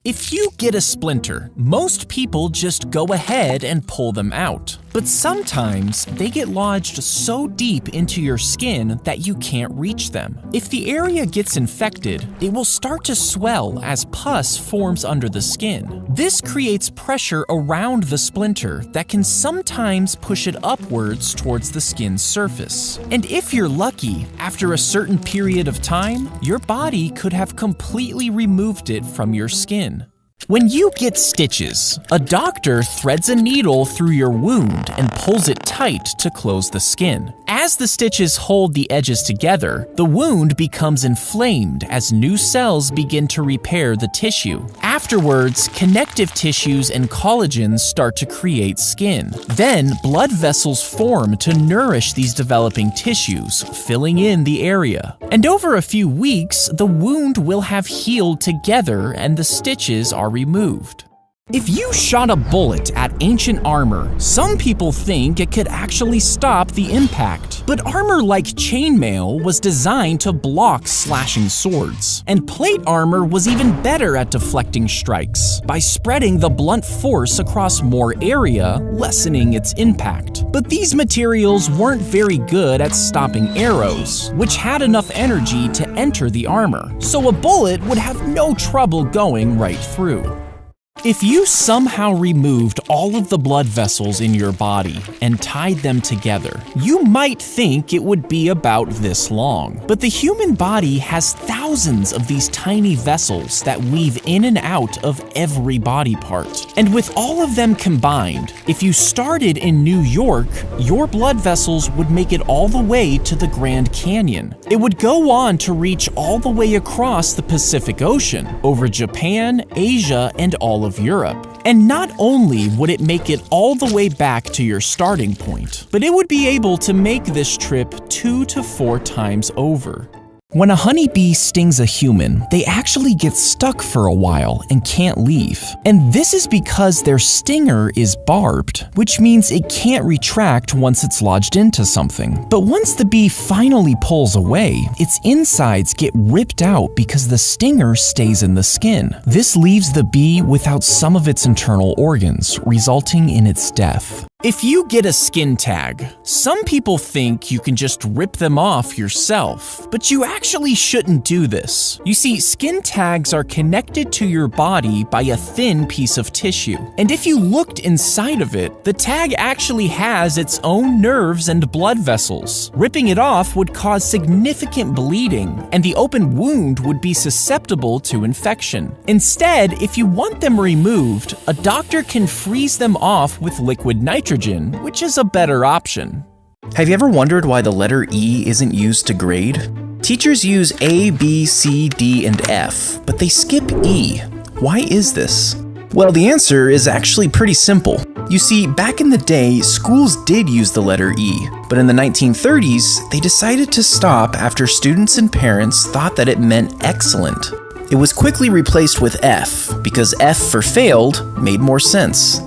If you get a splinter, most people just go ahead and pull them out. But sometimes they get lodged so deep into your skin that you can't reach them. If the area gets infected, it will start to swell as pus forms under the skin. This creates pressure around the splinter that can sometimes push it upwards towards the skin's surface. And if you're lucky, after a certain period of time, your body could have completely removed it from your skin. When you get stitches, a doctor threads a needle through your wound and pulls it tight to close the skin. As the stitches hold the edges together, the wound becomes inflamed as new cells begin to repair the tissue. Afterwards, connective tissues and collagens start to create skin. Then, blood vessels form to nourish these developing tissues, filling in the area. And over a few weeks, the wound will have healed together and the stitches are removed. If you shot a bullet at ancient armor, some people think it could actually stop the impact. But armor like chainmail was designed to block slashing swords. And plate armor was even better at deflecting strikes, by spreading the blunt force across more area, lessening its impact. But these materials weren't very good at stopping arrows, which had enough energy to enter the armor, so a bullet would have no trouble going right through. If you somehow removed all of the blood vessels in your body and tied them together, you might think it would be about this long. But the human body has thousands of these tiny vessels that weave in and out of every body part. And with all of them combined, if you started in New York, your blood vessels would make it all the way to the Grand Canyon. It would go on to reach all the way across the Pacific Ocean, over Japan, Asia, and all of Europe. And not only would it make it all the way back to your starting point, but it would be able to make this trip 2 to 4 times over. When a honeybee stings a human, they actually get stuck for a while and can't leave. And this is because their stinger is barbed, which means it can't retract once it's lodged into something. But once the bee finally pulls away, its insides get ripped out because the stinger stays in the skin. This leaves the bee without some of its internal organs, resulting in its death. If you get a skin tag, some people think you can just rip them off yourself, but you actually shouldn't do this. You see, skin tags are connected to your body by a thin piece of tissue, and if you looked inside of it, the tag actually has its own nerves and blood vessels. Ripping it off would cause significant bleeding, and the open wound would be susceptible to infection. Instead, if you want them removed, a doctor can freeze them off with liquid nitrogen, which is a better option. Have you ever wondered why the letter E isn't used to grade? Teachers use A, B, C, D, and F, but they skip E. Why is this? Well, the answer is actually pretty simple. You see, back in the day, schools did use the letter E, but in the 1930s, they decided to stop after students and parents thought that it meant excellent. It was quickly replaced with F, because F for failed made more sense.